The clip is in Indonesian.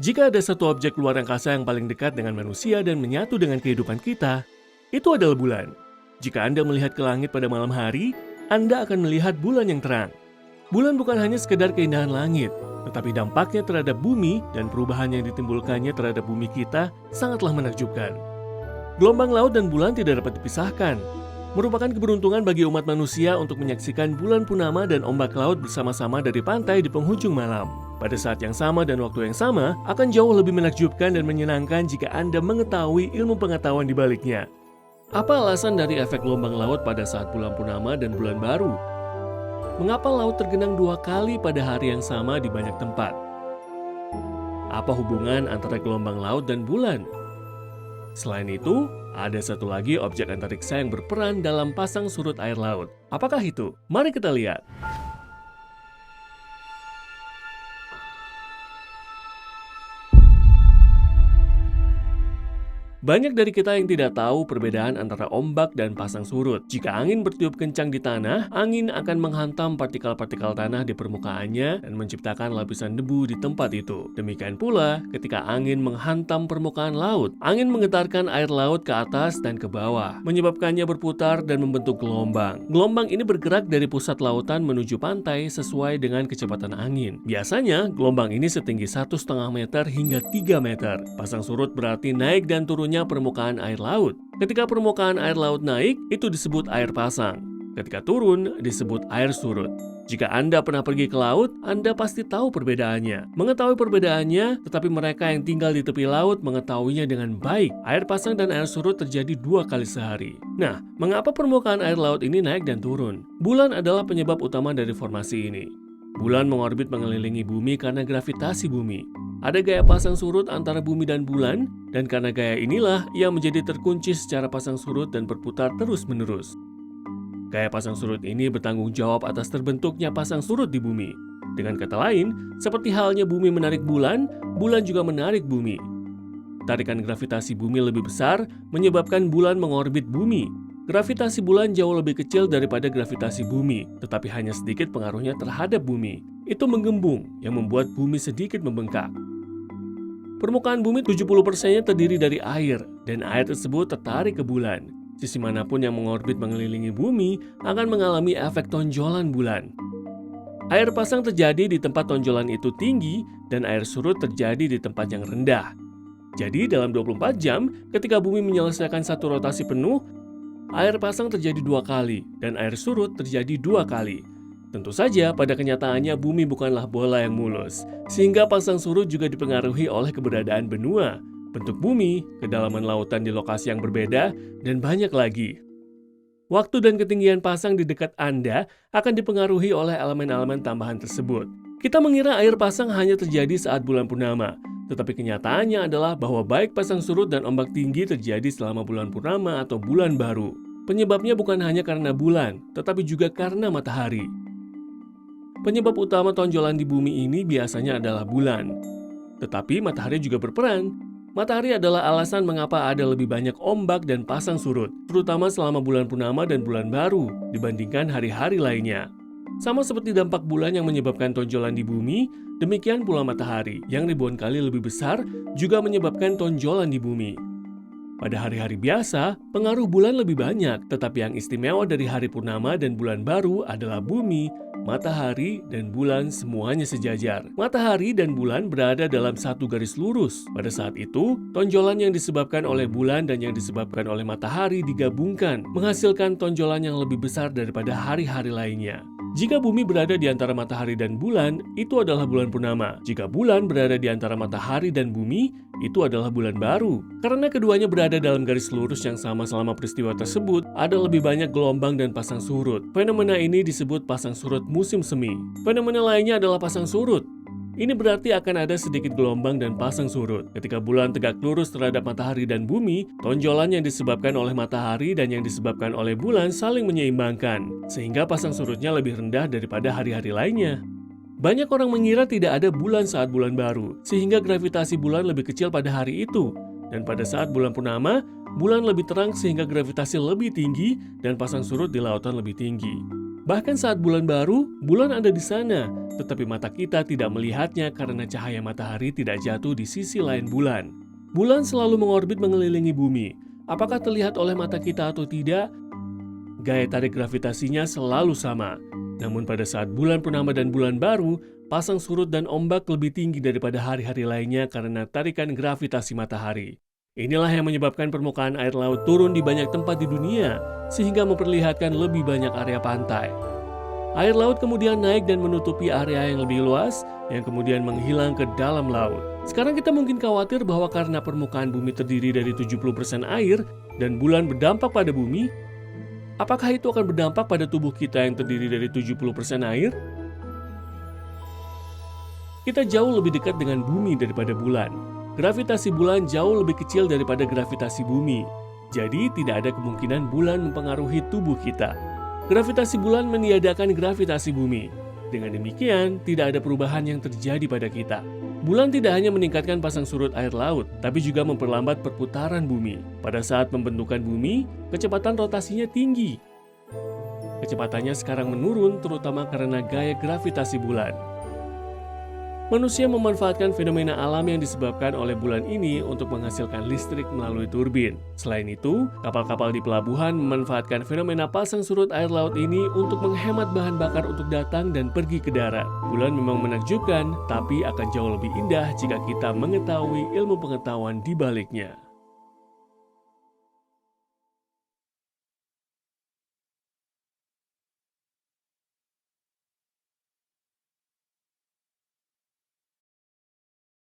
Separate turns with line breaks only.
Jika ada satu objek luar angkasa yang paling dekat dengan manusia dan menyatu dengan kehidupan kita, itu adalah bulan. Jika Anda melihat ke langit pada malam hari, Anda akan melihat bulan yang terang. Bulan bukan hanya sekedar keindahan langit, tetapi dampaknya terhadap bumi dan perubahan yang ditimbulkannya terhadap bumi kita sangatlah menakjubkan. Gelombang laut dan bulan tidak dapat dipisahkan. Merupakan keberuntungan bagi umat manusia untuk menyaksikan bulan purnama dan ombak laut bersama-sama dari pantai di penghujung malam. Pada saat yang sama dan waktu yang sama, akan jauh lebih menakjubkan dan menyenangkan jika Anda mengetahui ilmu pengetahuan di baliknya. Apa alasan dari efek gelombang laut pada saat bulan purnama dan bulan baru? Mengapa laut tergenang 2 kali pada hari yang sama di banyak tempat? Apa hubungan antara gelombang laut dan bulan? Selain itu, ada satu lagi objek antariksa yang berperan dalam pasang surut air laut. Apakah itu? Mari kita lihat. Banyak dari kita yang tidak tahu perbedaan antara ombak dan pasang surut. Jika angin bertiup kencang di tanah, angin akan menghantam partikel-partikel tanah di permukaannya dan menciptakan lapisan debu di tempat itu. Demikian pula ketika angin menghantam permukaan laut, angin menggetarkan air laut ke atas dan ke bawah, menyebabkannya berputar dan membentuk gelombang. Gelombang ini bergerak dari pusat lautan menuju pantai sesuai dengan kecepatan angin. Biasanya, gelombang ini setinggi 1,5 meter hingga 3 meter. Pasang surut berarti naik dan turunnya permukaan air laut. Ketika permukaan air laut naik, itu disebut air pasang. Ketika turun, disebut air surut. Jika Anda pernah pergi ke laut, Anda pasti tahu perbedaannya. Mengetahui perbedaannya, tetapi mereka yang tinggal di tepi laut mengetahuinya dengan baik. Air pasang dan air surut terjadi 2 kali sehari. Nah, mengapa permukaan air laut ini naik dan turun? Bulan adalah penyebab utama dari formasi ini. Bulan mengorbit mengelilingi bumi karena gravitasi bumi. Ada gaya pasang surut antara bumi dan bulan, dan karena gaya inilah ia menjadi terkunci secara pasang surut dan berputar terus-menerus. Gaya pasang surut ini bertanggung jawab atas terbentuknya pasang surut di bumi. Dengan kata lain, seperti halnya bumi menarik bulan, bulan juga menarik bumi. Tarikan gravitasi bumi lebih besar menyebabkan bulan mengorbit bumi. Gravitasi bulan jauh lebih kecil daripada gravitasi bumi, tetapi hanya sedikit pengaruhnya terhadap bumi. Itu menggembung, yang membuat bumi sedikit membengkak. Permukaan bumi 70%-nya terdiri dari air, dan air tersebut tertarik ke bulan. Sisi manapun yang mengorbit mengelilingi bumi akan mengalami efek tonjolan bulan. Air pasang terjadi di tempat tonjolan itu tinggi, dan air surut terjadi di tempat yang rendah. Jadi dalam 24 jam, ketika bumi menyelesaikan satu rotasi penuh, air pasang terjadi 2 kali, dan air surut terjadi 2 kali. Tentu saja pada kenyataannya bumi bukanlah bola yang mulus, sehingga pasang surut juga dipengaruhi oleh keberadaan benua, bentuk bumi, kedalaman lautan di lokasi yang berbeda, dan banyak lagi. Waktu dan ketinggian pasang di dekat Anda akan dipengaruhi oleh elemen-elemen tambahan tersebut. Kita mengira air pasang hanya terjadi saat bulan purnama, tetapi kenyataannya adalah bahwa baik pasang surut dan ombak tinggi terjadi selama bulan purnama atau bulan baru. Penyebabnya bukan hanya karena bulan, tetapi juga karena matahari. Penyebab utama tonjolan di bumi ini biasanya adalah bulan. Tetapi matahari juga berperan. Matahari adalah alasan mengapa ada lebih banyak ombak dan pasang surut, terutama selama bulan purnama dan bulan baru dibandingkan hari-hari lainnya. Sama seperti dampak bulan yang menyebabkan tonjolan di bumi, demikian pula matahari yang ribuan kali lebih besar juga menyebabkan tonjolan di bumi. Pada hari-hari biasa, pengaruh bulan lebih banyak, tetapi yang istimewa dari hari purnama dan bulan baru adalah bumi, matahari, dan bulan semuanya sejajar. Matahari dan bulan berada dalam satu garis lurus. Pada saat itu, tonjolan yang disebabkan oleh bulan dan yang disebabkan oleh matahari digabungkan, menghasilkan tonjolan yang lebih besar daripada hari-hari lainnya. Jika bumi berada di antara matahari dan bulan, itu adalah bulan purnama. Jika bulan berada di antara matahari dan bumi, itu adalah bulan baru. Karena keduanya berada dalam garis lurus yang sama selama peristiwa tersebut, ada lebih banyak gelombang dan pasang surut. Fenomena ini disebut pasang surut musim semi. Fenomena lainnya adalah pasang surut. Ini berarti akan ada sedikit gelombang dan pasang surut. Ketika bulan tegak lurus terhadap matahari dan bumi, tonjolan yang disebabkan oleh matahari dan yang disebabkan oleh bulan saling menyeimbangkan, sehingga pasang surutnya lebih rendah daripada hari-hari lainnya. Banyak orang mengira tidak ada bulan saat bulan baru, sehingga gravitasi bulan lebih kecil pada hari itu. Dan pada saat bulan purnama, bulan lebih terang sehingga gravitasi lebih tinggi dan pasang surut di lautan lebih tinggi. Bahkan saat bulan baru, bulan ada di sana, tetapi mata kita tidak melihatnya karena cahaya matahari tidak jatuh di sisi lain bulan. Bulan selalu mengorbit mengelilingi bumi. Apakah terlihat oleh mata kita atau tidak? Gaya tarik gravitasinya selalu sama. Namun pada saat bulan purnama dan bulan baru, pasang surut dan ombak lebih tinggi daripada hari-hari lainnya karena tarikan gravitasi matahari. Inilah yang menyebabkan permukaan air laut turun di banyak tempat di dunia, sehingga memperlihatkan lebih banyak area pantai. Air laut kemudian naik dan menutupi area yang lebih luas, yang kemudian menghilang ke dalam laut. Sekarang kita mungkin khawatir bahwa karena permukaan bumi terdiri dari 70% air, dan bulan berdampak pada bumi, apakah itu akan berdampak pada tubuh kita yang terdiri dari 70% air? Kita jauh lebih dekat dengan bumi daripada bulan. Gravitasi bulan jauh lebih kecil daripada gravitasi bumi. Jadi tidak ada kemungkinan bulan mempengaruhi tubuh kita. Gravitasi bulan meniadakan gravitasi bumi. Dengan demikian, tidak ada perubahan yang terjadi pada kita. Bulan tidak hanya meningkatkan pasang surut air laut, tapi juga memperlambat perputaran bumi. Pada saat pembentukan bumi, kecepatan rotasinya tinggi. Kecepatannya sekarang menurun terutama karena gaya gravitasi bulan. Manusia memanfaatkan fenomena alam yang disebabkan oleh bulan ini untuk menghasilkan listrik melalui turbin. Selain itu, kapal-kapal di pelabuhan memanfaatkan fenomena pasang surut air laut ini untuk menghemat bahan bakar untuk datang dan pergi ke darat. Bulan memang menakjubkan, tapi akan jauh lebih indah jika kita mengetahui ilmu pengetahuan di baliknya.